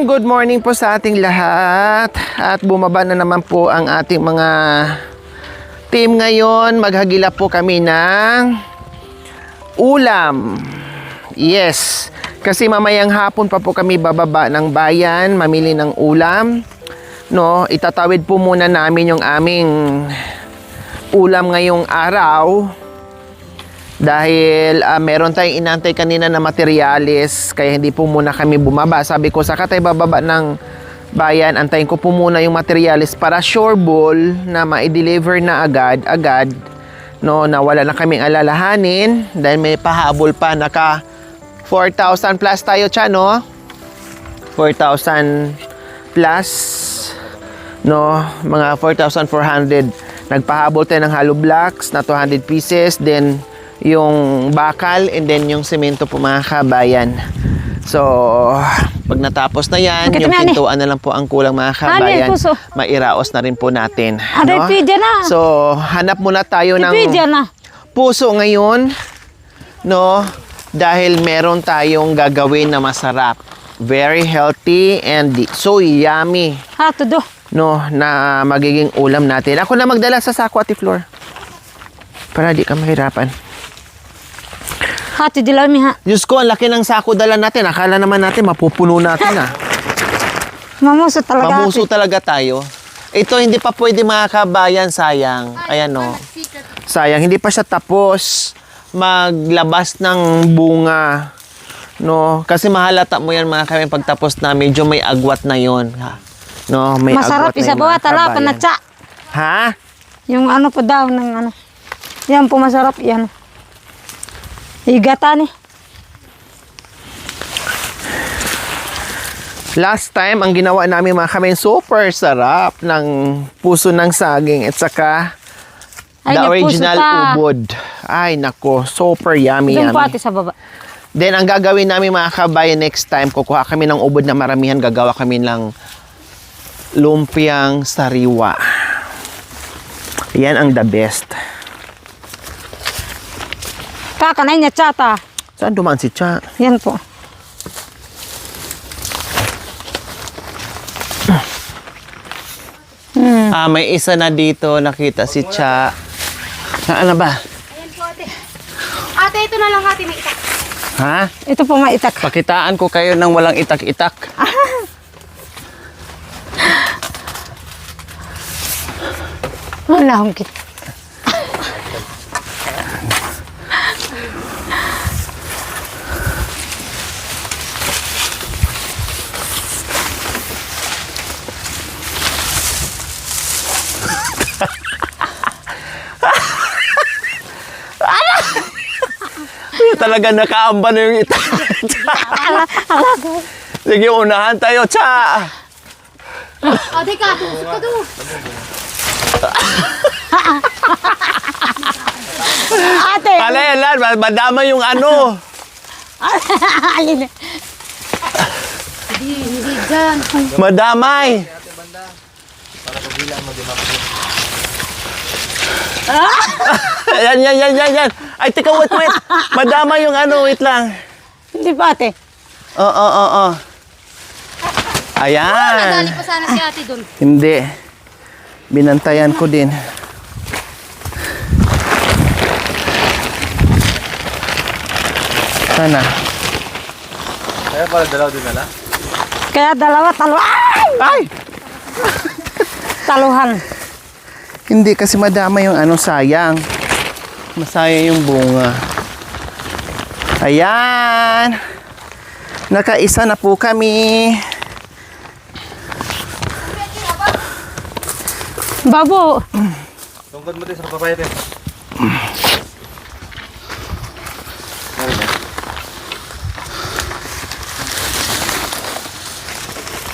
Good morning po sa ating lahat. At bumaba na naman po ang ating mga team ngayon. Maghagilap po kami ng ulam. Yes, kasi mamayang hapon pa po kami bababa ng bayan, mamili ng ulam. No, itatawid po muna namin yung aming ulam ngayong araw. Dahil meron tayong inantay kanina na materyales, kaya hindi po muna kami bumaba. Sabi ko, saka tayo bababa ng bayan, antayin ko po muna yung materyales para sure ball na ma-deliver na agad, no, na wala na kaming alalahanin. Dahil may pahabol pa, naka 4,000 plus tayo siya, no? 4,000 plus, no? Mga 4,400. Nagpahabol tayo ng hollow blocks na 200 pieces, then yung bakal, and then yung semento po mga kabayan. So, pag natapos na yan, yung pintuan na lang po ang kulang mga kabayan. Mairaos na rin po natin. No? So, hanap muna tayo ng puso ngayon. No? Dahil meron tayong gagawin na masarap. Very healthy and so yummy. No, na magiging ulam natin. Ako na magdala sa sako, Ate Flor. Para di ka mahirapan. Hati dilaw mi ha. Diyos ko, ang laki ng sako dala natin. Akala naman natin mapupuno natin ah. Mamuso talaga. Mamuso talaga tayo. Ito hindi pa pwede mga kabayan, sayang. Ayan o. Sayang, hindi pa siya tapos maglabas ng bunga. No, kasi mahalata mo yan mga kabayan pagtapos na medyo may agwat na yon. No, may masarap agwat isa bawa tala panatsa. Ha? Yung ano po daw ng ano. Yan po masarap yan. Higatan eh. Last time, ang ginawa namin mga kabayan, super sarap ng puso ng saging at saka the original ubod. Ay, nako, super yummy. Doon po ate sa baba. Then, ang gagawin namin mga kabayan next time, kukuha kami ng ubod na maramihan, gagawa kami ng lumpiang sariwa. Yan ang the best. Kakanay niya tsata. Saan dumaan si Cha? Yan po. May isa na dito, nakita si Cha. Saan na ba? Ayan po ate. Ate, ito na lang ate, may itak. Ha? Ito po maitak. Pakitaan ko kayo ng walang itak-itak. Wala akong kita. Talaga nakaamba na yung itak. Sige, unahan tayo, Cha. Ate ka, tusok ka doon. Ate. Kala, madama yung ano. Alin. Hindi dyan. Madamay. Yan. Ay, teka, wait. Madama yung ano, wait lang. Hindi pa ate. Oo. Ayan. Nadali pa sana si ate doon. Hindi. Binantayan ko din. Sana. Kaya pala dalaw din nala? Kaya dalawa Ay! taluhan. Hindi kasi madama yung ano, sayang. Masayang yung bunga. Ayan. Nakaisa na po kami. Babo. Tungkod mo din sa papaya din.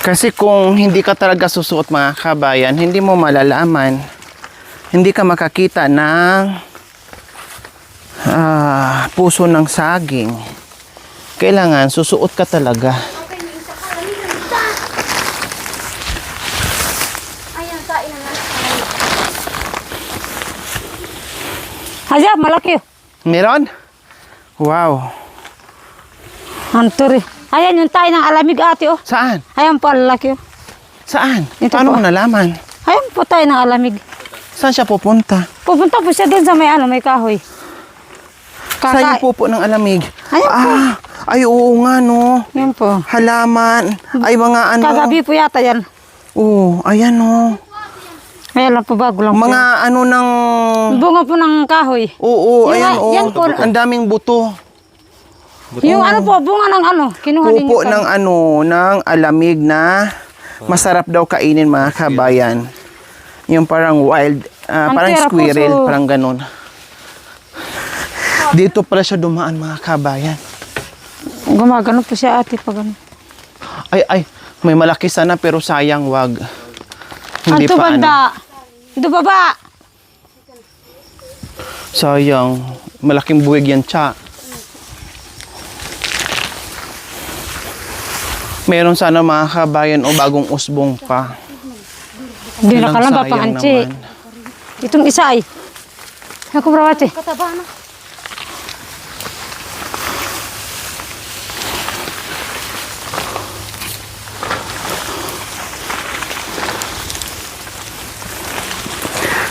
Kasi kung hindi ka talaga susuot mga kabayan, hindi mo malalaman. Hindi ka makakita ng puso ng saging. Kailangan susuot ka talaga. Okay, may isa ka. Dali, isa. Ayan, kain na lang. Aja, malaki. Meron? Wow. Anturi. Ayan yung tayo ng alamig ate oh. Saan? Ayan po, lalaki oh. Saan? Ito Paano po. mo nalaman? Ayan po tayo ng alamig. Saan siya pupunta? Pupunta po siya doon sa may may kahoy. Saan yung pupo ng alamig? Ayan po. Ay oo nga no. Yan po. Halaman. Ay mga ano. Kagabi po yata yan. Oo, ayan no. Ayan lang po, bago lang Mga po. ano ng... Bunga po ng kahoy. Oo, Yung ayan nga- oo. yan po. Ang daming buto. Yung ano po, bunga ng kinuha ninyo. Pupo ng ano, ng alamig na masarap daw kainin mga kabayan. Yung parang wild, parang tira po, squirrel, so- parang ganun. Dito pala siya dumaan mga kabayan. Gumagano po siya ate pag ano. Ay, may malaki sana pero sayang wag. Hindi Anto pa ano. banda. Ito baba. Sayang. Malaking buwig yan, tsa. Meron sana mga kabayan o bagong usbong pa. Hindi Ilang nakalamba sayang pang anchi. naman. Itong isa ay. Ako brawate. Kataba na.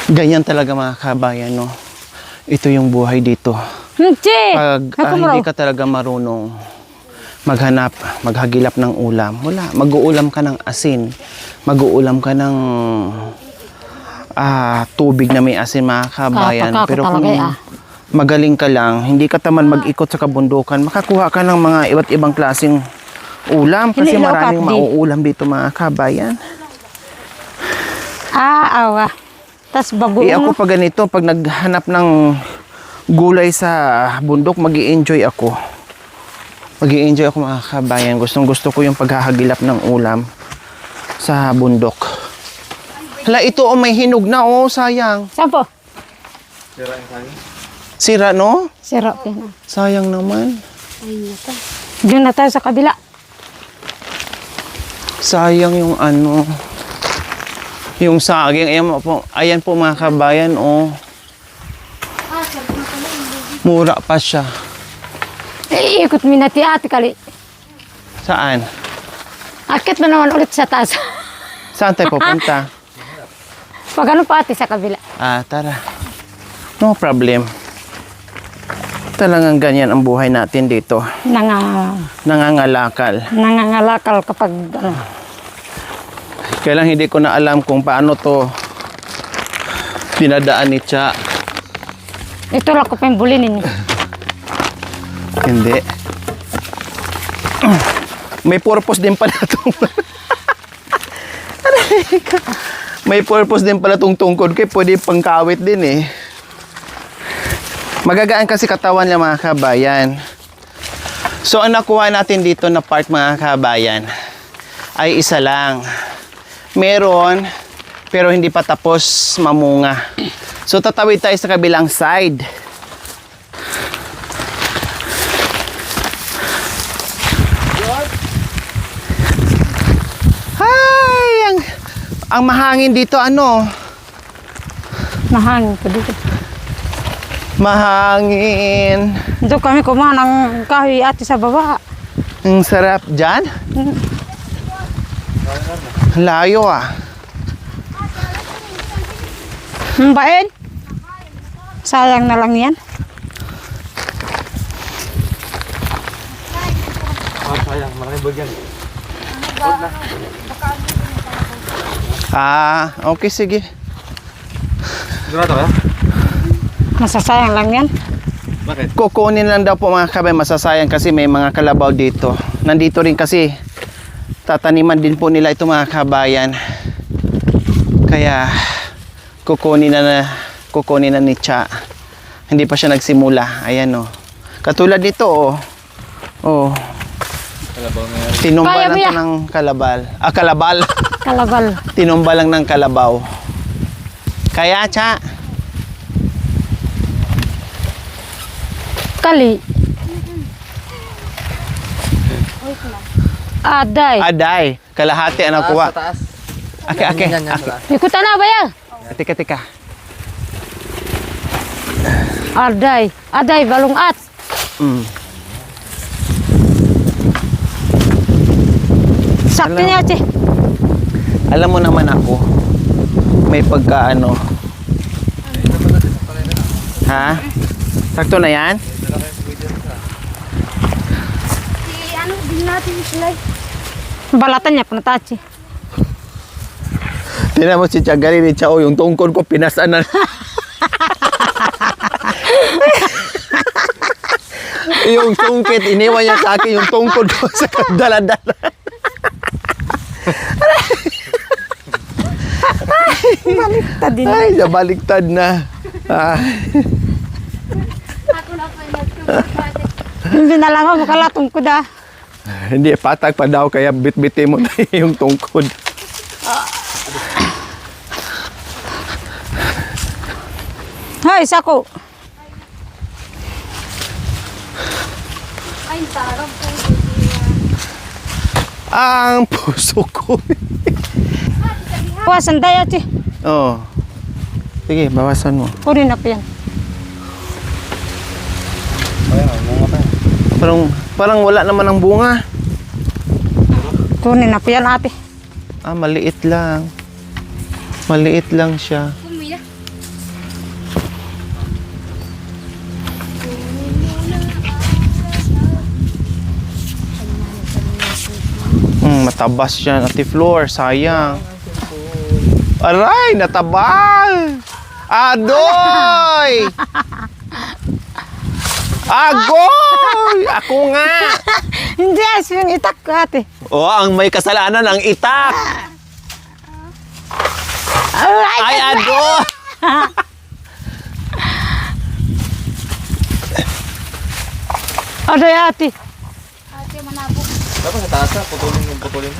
Ganyan talaga mga kabayan, no? Ito yung buhay dito. Anchi. Pag Ako hindi ka talaga marunong maghanap, maghagilap ng ulam, wala. Mag-uulam ka ng asin. Mag-uulam ka ng tubig na may asin mga kabayan. Kakako Pero kung talaga, magaling ka lang, hindi ka taman mag-ikot sa kabundukan, makakuha ka ng mga iba't ibang klaseng ulam. Kasi Hindi, maraming lokat, di. mauulam dito mga kabayan. Awa. Tas bagoong. Ako pag ganito, pag naghanap ng gulay sa bundok, mag-i-enjoy ako. Mag-i-enjoy ako mga kabayan. Gustong gusto ko yung paghahagilap ng ulam sa bundok. Hala, ito may hinog na sayang. Saan po? Sira yung saging. Sira no? Sirap yan. Sayang naman. Doon na tayo sa kabila. Sayang yung ano. Yung saging. Ayan po mga kabayan mura pa siya. Iikot mo na ti ate kali. Saan? Akit na naman ulit sa taas. Saan tayo pupunta? Pag ano pa ate sa kabila. Tara. No problem. Talagang ganyan ang buhay natin dito. Nangangalakal. Nangangalakal kapag ano. Kailang hindi ko na alam kung paano to dinadaan ni Cha. Ito lang ko pa yung buli ninyo. Hindi. May purpose din pala itong... May purpose din pala itong tungkod ko. Pwede pangkawit din eh. Magagaan kasi katawan niya mga kabayan. So ang nakuha natin dito na part mga kabayan ay isa lang. Meron pero hindi pa tapos mamunga. So tatawid tayo sa kabilang side. Ay, ang mahangin dito ano? Mahangin po dito. Mahangin. Doon kami kumain ng kahoy ate sa baba. Ang sarap dyan. Layo Ang bain. Sayang na lang yan. Sayang. Malaking bagyan. Okay sige. Sigurado kaya? Masasayang lang yan. Bakit? Kukunin lang daw po mga kabay, masasayang kasi may mga kalabaw dito. Nandito rin kasi tataniman din po nila ito mga kabayan. Kaya kukunin na ni Cha. Hindi pa siya nagsimula. Ayan Katulad nito Kalabaw na yan. Tinumba Kaya lang mo to yan. ng kalabal. Kalabal. Kalabal. Tinumba lang ng kalabaw. Kaya Cha. Kali. Wait lang. Aday. Aday. Kalahati ang nakuha. Sa taas. Ake, ake. Yan, sa taas. Ikutan na ba yan? Tika. Aday. Aday, balungat. Mm. Sakto niya, Ate. Alam mo naman ako, may pagkaano. Ha? Sakto na yan? Ano, din natin sila. Balatan niya, panatachi. Tingnan mo si Tiagali ni Chao, yung tungkod ko pinasan na. Yung sungkit, iniwan niya sa akin yung tungkod ko sa dala-dala. Baliktad din. Ay, nabaliktad na. Ah. Ako na po yung nagtutupad. Hindi na lang ako makalatong ko da. Hindi, patag pa daw, kaya bit-bitin mo na yung tungkod. Hay, sako. Ay, sarap po. Ang puso ko. Puwasan tayo, Ate. Oh. Sige, bawasan mo. Kunin na po yan. Parang wala naman ang bunga. Kunin na po yan, Ate. Ah, maliit lang. Maliit lang siya. Kumila. Matabas siya. Ate Flor, sayang. Aray, natabal! Adoy! Agoy! Ako nga! Hindi, as yung itak ko, Ate. Oh, ang may kasalanan ang itak. Alright. Ay, adoy! Aday, Ate. Ate, manabok. Dapat sa taas na, putulin.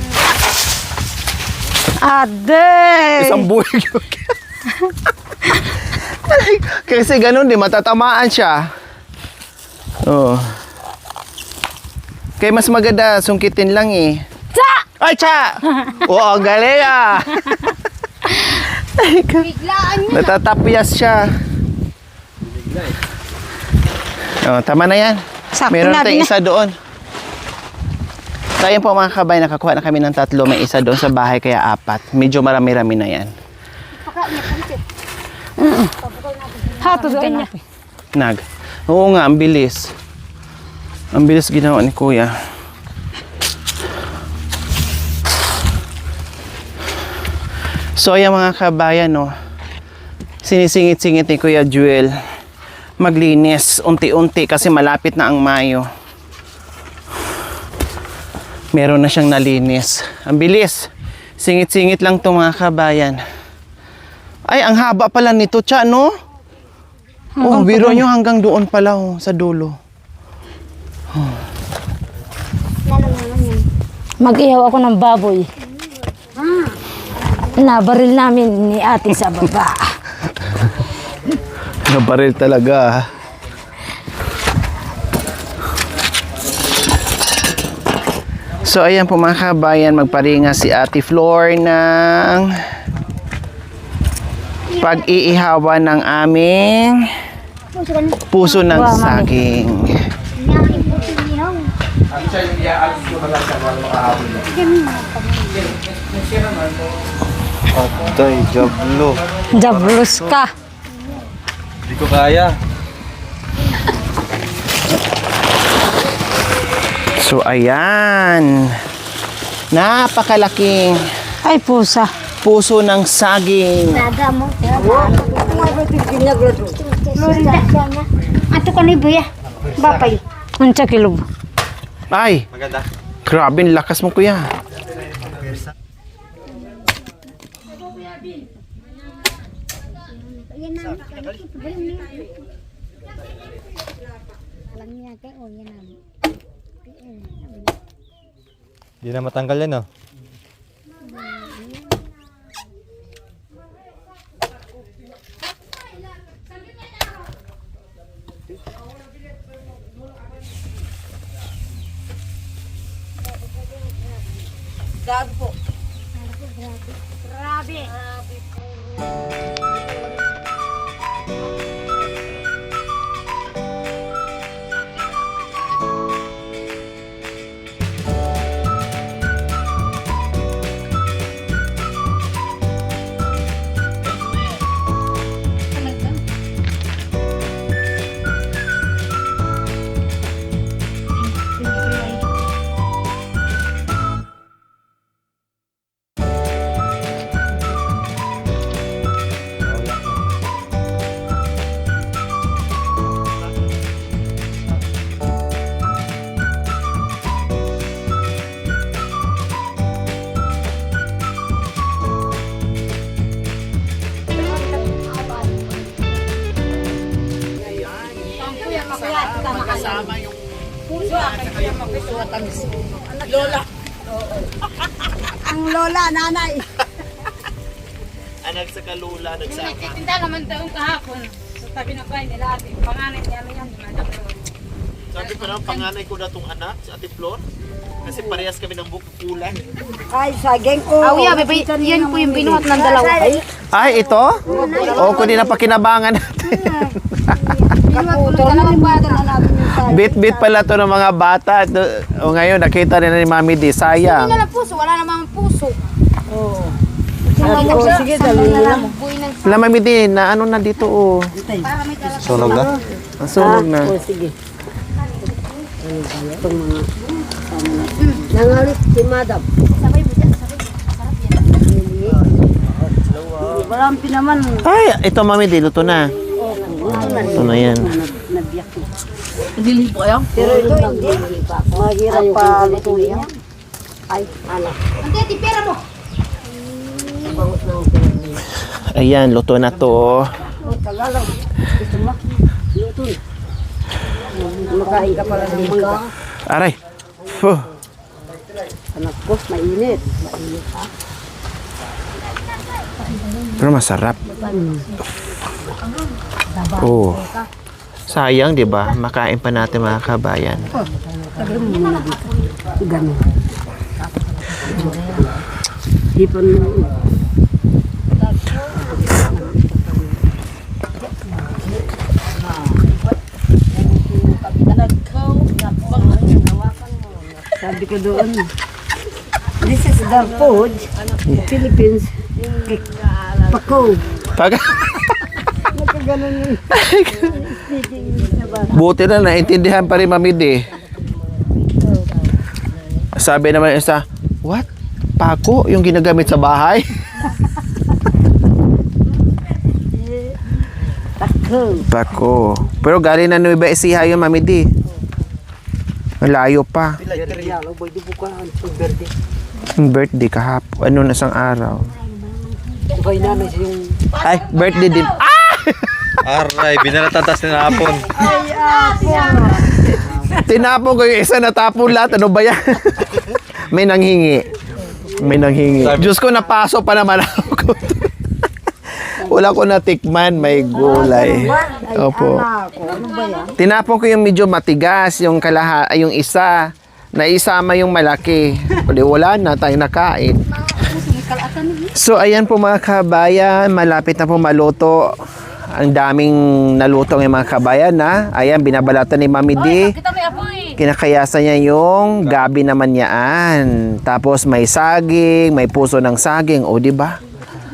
Aday. Isang buwig yun. Kasi ganun din, matatamaan siya. Oh. Kaya mas maganda, sungkitin lang eh. Sa! Ay, cha! Oo, ang galing ah! Biglaan niya. Natatapyas siya. Oh, tama na yan. Sakto Meron na tayong din isa doon. So, ayun po mga kabay, nakakuha na kami ng 3. May isa doon sa bahay, kaya 4. Medyo marami-rami na yan. Paka niya, pansit. Hato doon, Ate. Nag. Oo nga, ang bilis. Ang bilis ginawa ni Kuya. So, ayan mga kabayan, no. Sinisingit-singit ni Kuya Jewel. Maglinis unti-unti kasi malapit na ang Mayo. Meron na siyang nalinis. Ang bilis. Singit-singit lang to mga kabayan. Ay, ang haba pala nito, Cha, no? Oh, biro nyo hanggang doon pala, oh, sa dulo. Lalo naman yan. Mag-ihaw ako ng baboy. Nabaril namin ni Ate sa baba. Nabaril talaga. So, ayan po mga kabayan, magparinga si Ate Flor ng pag-iihawan ng aming puso ng Wow, Mami. saging. Ngayon po sinihaw. Atay, jablo. Jablos ka. Hindi ko kaya. So, ayan. Napakalaking Ay, pusa. puso ng saging. Daga mo. Florida. Ato ka ni Buya. Bapay. Unsa kilo? Ay, Maganda. grabe, ang lakas mo, Kuya. Alam niya kay o yan na. Hindi na matanggal yan, oh. Gabi po. Grabe. Ang lola, nanay. Anak sa kalula, nagsama. Nagtitinda naman taong kahapon. Sa tabi ng bahay nila ate. Panganay niya yan. Sabi ko na, panganay ko na tong anak, si Ate Flor. Kasi parehas kami ng bukukulan. Ay, saging ko. Awi, yan po yung binuhat ng dalawa. Ay, ito? O, kundi na pakinabangan natin. Kaputol na rin ba na natin yung saging? Bit-bit pala to ng mga bata. O ngayon, nakita rin na ni Mami D. Sayang. Wala puso, wala namang puso. Sige, dali lang. Wala, Mami D, na ano na dito, oh. Sunog na? Ang sunog na. Sige. Itong mga nangalit si Madam. Sabay mo dyan, sabay. Sarap yan. Walang pinaman. Ay, ito, Mami D, luto na. Ito na yan. Nagbiyak na. Dili po kayo? Pero ito hindi. Mahirap pa lutuin yan. Ay, ala. Ante, tipera mo. Ayan, luto na to. Tagalaw. Gusto mo? Luto. Makain ka pala ng mangga. Aray. Fuh. Anak ko, mainit. Mainit ha? Pero masarap. Oh. Sayang, 'di ba? Makain pa natin mga kabayan. Ganun. Di pa sabi ko doon, this is the food, Philippines, pako. Pag Buti na naintindihan pa rin Mami D. Sabi naman ng isa, what? Pako? Yung ginagamit sa bahay? Pako. Pako. Pero galing na Nueva Ecija yun, Mami D. Malayo pa. Yung birthday kahapon. Ano na isang araw? Ay, birthday din. Aray, binalatatas na hapon. Tinapon ko yung isa, natapon lahat. Ano ba yan? May nanghingi. May nanghingi. Diyos ko, napaso pa naman ako. Wala ko natikman, may gulay. Opo. Ano ba yan? Tinapon ko yung medyo matigas, yung yung isa. Naisama yung malaki. Wala na, tayo nakain. So, ayan po mga kabayan, malapit na po maluto. Ang daming naluto ng mga kabayan na. Ayan, binabalatan ni Mami D. Kita may apoy. Kinakayasan niya yung gabi naman yaan. Tapos may saging, may puso ng saging. O, di ba?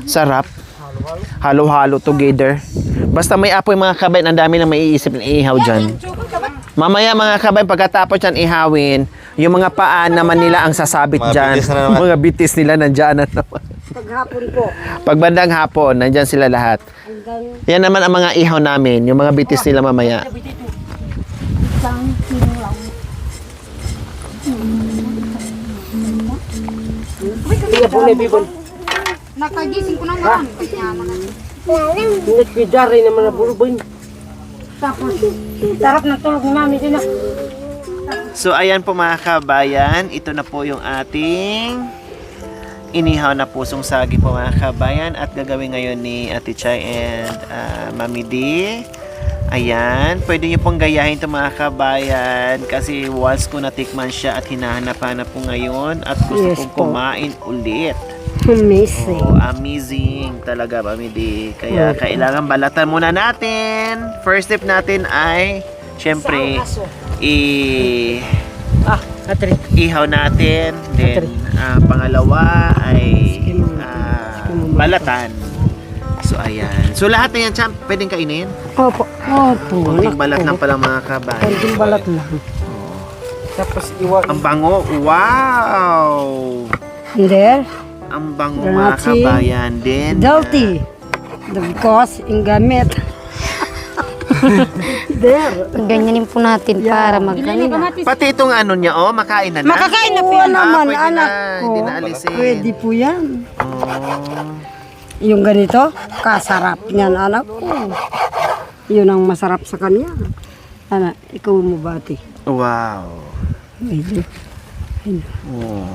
Sarap. Halo-halo together. Basta may apoy mga kabayan, ang dami na maiisip na ihaw dyan. Mamaya mga kabayan, pagkatapos yan ihawin, yung mga paan naman nila ang sasabit Mga dyan. bitis na naman. Mga bitis nila nandyan na naman. Paghapon po. Pag bandang hapon, nandyan sila lahat. Hanggang Yan naman ang mga ihaw namin, yung mga bitis nila mamaya. Isang kilo lang. Nakagising ko naman. Kaya nagpidari naman na bulubin. Tapos, sarap ng tulog ni Mami din. So ayan po mga kabayan, ito na po yung ating inihaw na pusong sagi po mga kabayan at gagawin ngayon ni Ate Chay and Mami D Ayan, pwede niyo pong gayahin ito mga kabayan kasi once ko natikman siya at hinahanap-hanap po ngayon at gusto Yes kong po. kumain ulit. Amazing. Oh, amazing talaga, Pamidi. Kaya kailangan balatan muna natin. First step natin ay, syempre, ihaw natin. Then, pangalawa ay balatan. So, ayan. So, lahat na yan, champ, pwedeng kainin? Opo. Opo. Kunting balat lang palang mga kabayan. Konting balat lang. Ang bango. Wow! There. Ang bango mga Grabe. kabayan. Then, Dirty. Because in gamit. There. Ganyanin po natin para magganina. pati itong ano niya, oh, makain na na. Makakain na po yan naman, pwede anak na. ko. Hindi na alisin. Pwede po yan. Oh. Yung ganito, kasarap niyan, anak ko. Yun ang masarap sa kanya. Anak, ikaw mo bati. Wow. Pwede. Oh.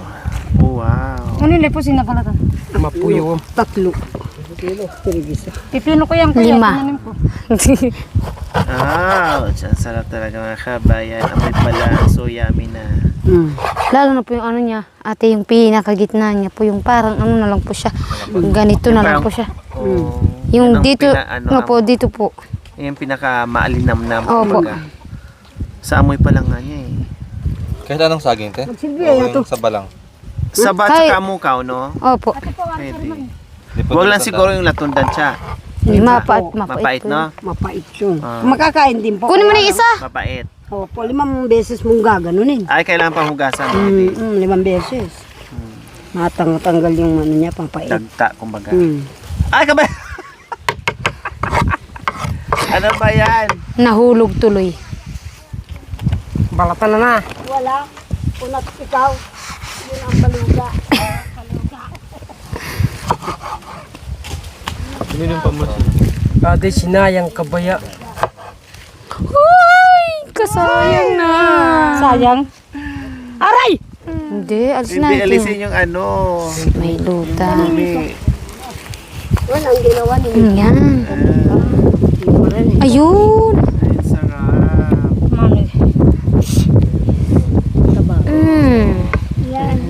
Oh, wow. Ano nila po sinabalatan? Mapuyo. Tatlo. Tirigisa. Pipino ko yan. 5. Ah, ang sarap talaga mga kabayan. Amoy pala. So yummy na. Lalo na po yung ano niya, ate, yung pinakagitna niya po, yung parang ano na lang po siya. Ganito na lang po siya. Oh. Yung Yan ang dito, ano, po, dito po. yung pinaka-maalinam-nam. Opo. kumbaga. Sa amoy pa lang nga niya eh. Kahit anong saging, te? Magsilbi, O ayan to. yung saba lang. Sabat Kahit- sa kamukaw, no? Opo. Pwede. Di po Huwag lang tinatanda. siguro yung latundan siya. Mapait, Mapait, po. no? Mapait yun. Ah. Makakain din po. Kunin mo na yung isa. Mapait. Opo, 5 beses mong gaganunin. Ay, kailangan pang hugasan. 5 beses. Matanggal yung ano niya, papait. Dagta, kumbaga. Mm. Ay, kabay! Ano ba yan? Nahulog tuloy. Balatan na na. Wala. Unat ikaw. Yun ang baluga. Ate, sinayang kabaya. Uy, kasayang na. Sayang. Aray! Hindi, alisin Hindi, natin. alisin yung ano. May luta. Hindi. Walang ginawa ni Yan. Ayun. Ay, sarap.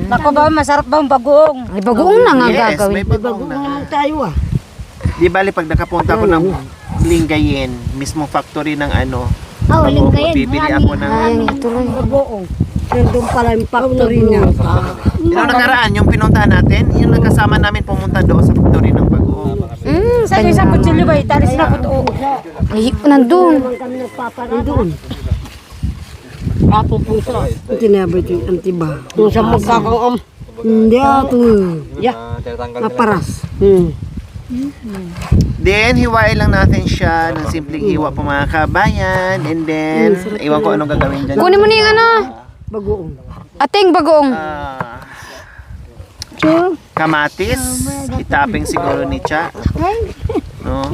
Nako ba, masarap ba ang bagong? Ay, bagoong na nga Yes, gagawin. may bagong na. Naman tayo ah. Di bali, pag nakapunta ako ng Lingayen, mismo factory ng ano, Oh, bago ko, bibili ako ng Sayang yung tuloy. Bagoong. Nandun pala yung factory niya. Yung nakaraan, yung pinuntahan natin, yung nagkasama namin pumunta doon sa factory ng bago. Sa isang kutsilyo ba, italis na ko to. Ay, nandun. Kami nagpaparaan doon. Apo po sa. Tinabay ito yung antiba. Kung sa magkakaam. Hindi ato. Yeah. Tinatanggal nila. Naparas. Then, hiwain lang natin siya ng simpleng hiwa po mga kabayan. And then, iwan ko anong gagawin dyan. Kunin mo na yung ano. Bagoong. Ating bagoong. Kamatis. Itaping siguro ni Cha. No?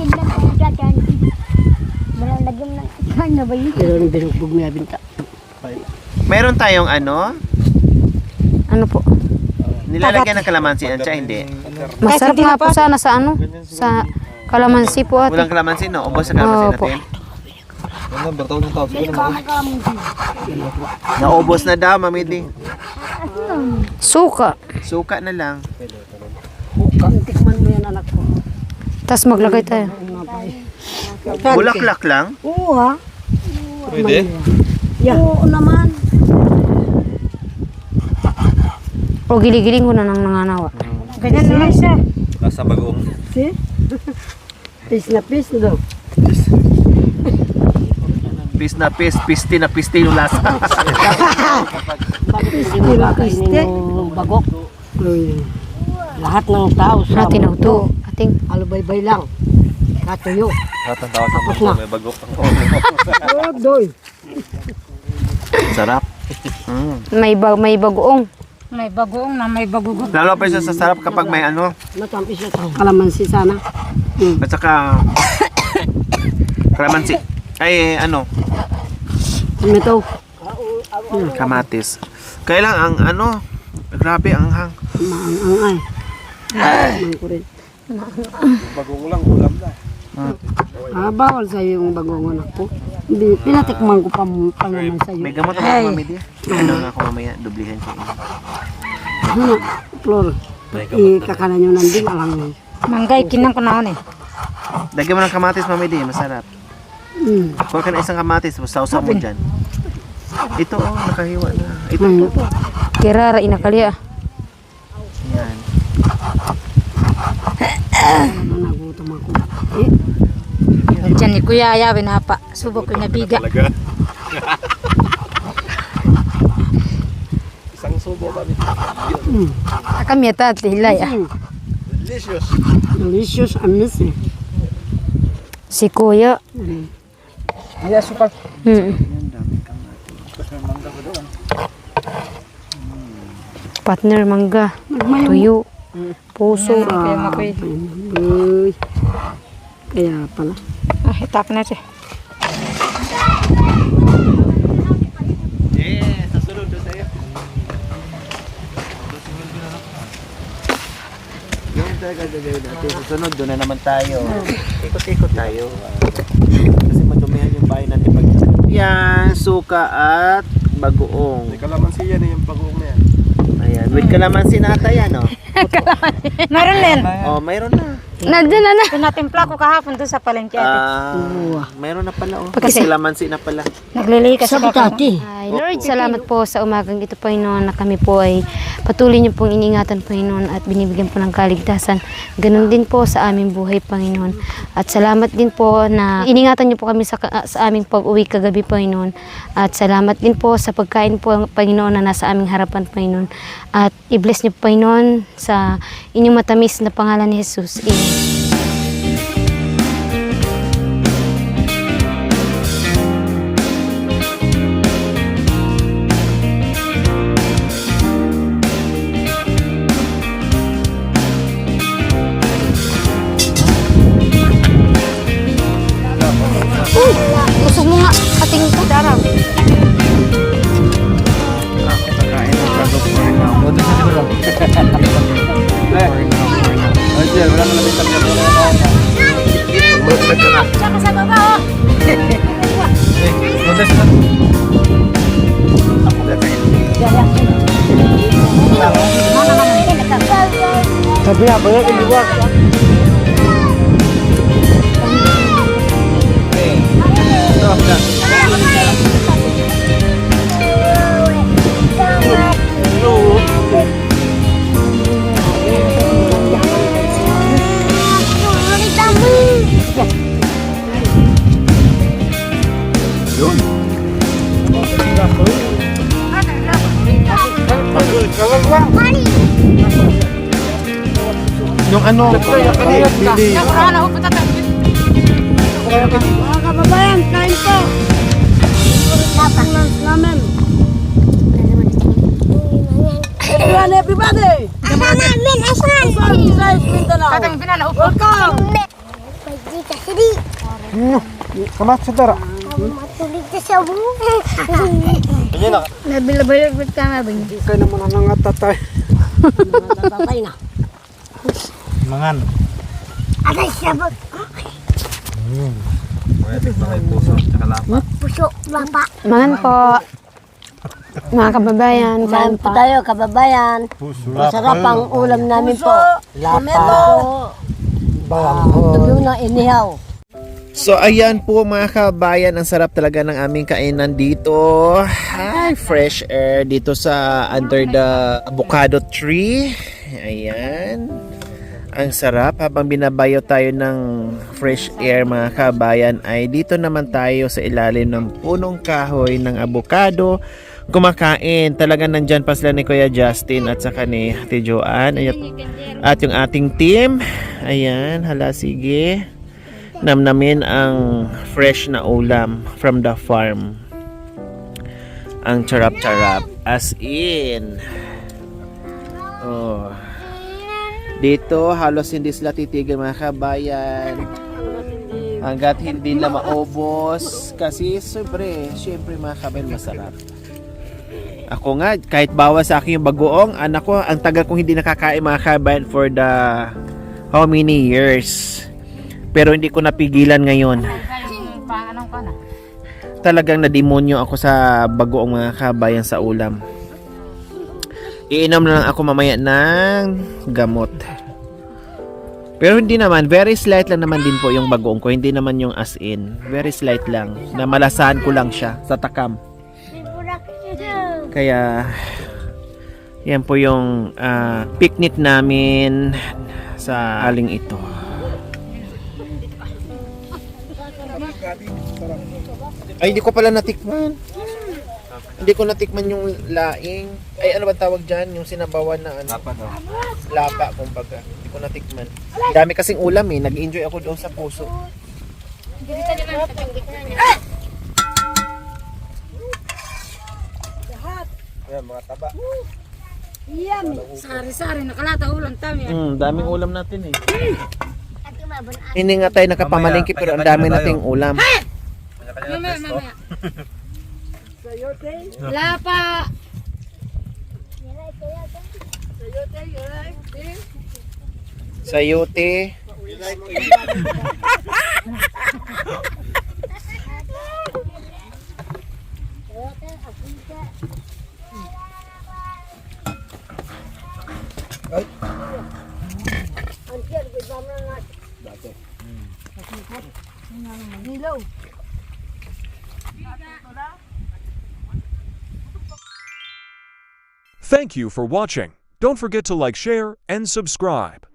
Pero yung binugbog niya binta. Meron tayong ano, Ano po? nilalagyan ng kalamansi yan, Cha, hindi. Masarap nga po sana sa ano? Sa kalamansi po ate. Walang kalamansi, no? Ubos sa kalamansi Opo. natin. Ano, bertaw ng tao. Sige naman. Naubos na daw, Mami Di. Suka. Suka na lang. Tikman mo yan anak ko. Tapos maglagay tayo. Bulaklak lang. Oo ha. Pwede? Yeah. Oo naman. O giligiling ko na ng nanganawa. Ganyan naman siya. Nasa bagoong. See? Pis na pis daw. Pis na pis, pisti na pisti yung lasa. Piste. Bagok. Lahat ng tao sa Natin ang to. Ating. alubaybay lang. Katuyo. Lahat ng tao sa mundo may bago. Doy. Sarap. May bagoong. May bagong na may bagugog. Lalo pa siya sa sarap kapag may ano, Matampis siya. Kalamansi sana. at saka kalamansi. Ay, ano, Ito. kamatis. Kailang ang ano, grabe ang hang. Maang ay. Maang ko rin. Bagoong lang, ulam na. Bawal sa'yo yung bagong anak po. Hindi, pinatikman ko pa naman sa'yo. May gamot ako mami di. Ano nga ako mamaya, dublihan ko. Ano, Flor, ikakanan nyo nanding alang nyo. Manggay, kinang ko na eh. Lagyan mo ng kamatis mami di, masarap. Kuha ka na isang kamatis, sausaw mo dyan. Ito oh, nakahiwa na. Ito po. Kirara, inakaliya. Yan. Nagutom ako. Diyan ni Kuya Ayawin na pa. Subok ko nabiga. Isang subo kami. Kami at hilay ah. Delicious. Delicious, amazing. Si Kuya. Hindi asukal. Partner mangga. Tuyo. Puso. Kaya makoy. Uy. Kaya pala. Ah, itap na siya. Yeah, sa sunod doon tayo. Ganyan tayo gagawin natin. Sa sunod doon na naman tayo. Ikot-ikot tayo. Kasi madumihan yung bahay natin pag yan, suka at bagoong. May kalamansi yan yung bagoong na yan. Ayan, with kalamansi na ata yan, oh. Meron din. Oh, mayroon na. Nandun na na. Pinatimpla ko kahapon doon sa palengke. Mayroon na pala, oh. Kasi- Kalamansi na pala. Naglilikas Sabi tati. Ay, Lord, salamat po sa umagang ito, Panginoon, na kami po ay patuloy niyo pong iniingatan, Panginoon, at binibigyan po ng kaligtasan. Ganun din po sa aming buhay, Panginoon. At salamat din po na iningatan niyo po kami sa aming pag-uwi kagabi, Panginoon. At salamat din po sa pagkain po, Panginoon, na nasa aming harapan, Panginoon. At i-bless niyo, Panginoon, sa inyong matamis na pangalan ni Jesus. Amen. Usog mo nga, ating ito. Darang. Pagkain ng bago for now. Buti sa siguro. Ay, Jill, wala ka namin sabi na. Tsaka sa baba, oh. Buti sa Sabi nga, bayan, hindi ba? Yung ano? Bili. Nakurana, upunta tayo. Mga kababayan, kain po. Lunch namin. Ayan, everybody. Asan? Guys, Mindanao. Katang binana, upo. Welcome. Kamat sa dara. Nabilabay ka nga ba niya? Kaya naman ang nangatatay. Tatay na. Mangan. Agay sabot. Pwede pa kayo puso, tsaka lapa. Puso, lapa. Mangan po. Mga kababayan, Kain po tayo, kababayan. Masarap ang ulam namin po. Lapa. Tuyo na inihaw. So ayan po mga kabayan, ang sarap talaga ng aming kainan dito. Hi, fresh air dito sa under the avocado tree. Ayan. Ang sarap habang binabayo tayo ng fresh air mga kabayan ay dito naman tayo sa ilalim ng punong kahoy ng avocado. Kumakain. Talaga nandyan pa sila ni Kuya Justin at saka ni Ate Joanne. At yung ating team. Ayan, hala sige. Namnamin ang fresh na ulam from the farm. Ang charap-charap. As in. Oh. Dito, halos hindi sila titigil mga kabayan. Hanggat hindi na maubos. Kasi syempre mga kabayan masarap. Ako nga, kahit bawas sa akin yung bagoong, anak ko, ang tagal kong hindi nakakain mga kabayan for the how many years. Pero hindi ko napigilan ngayon. Talagang nademonyo ako sa bagoong mga kabayan sa ulam. Iinom na lang ako mamaya ng gamot. Pero hindi naman, very slight lang naman din po yung bagoong ko. Hindi naman yung as in. Very slight lang. Namalasahan ko lang siya sa takam. Kaya, yan po yung picnic namin sa aling ito. Ay, hindi ko pala natikman. Hindi ko natikman yung laing. Ay, ano ba tawag dyan? Yung sinabawan na ano? Lapa daw. Lapa, kumbaga. Hindi ko natikman. Dami kasing ulam eh. Nag-enjoy ako doon sa puso. Ayan, mga taba. Sari-sari, nakalata ulang tami. Daming ulam natin eh. Hindi nga tayo nakapamalingki pero ang dami nating ulam. Mamaya. Wala pa. Sayote. Thank you for watching. Don't forget to like, share, and subscribe.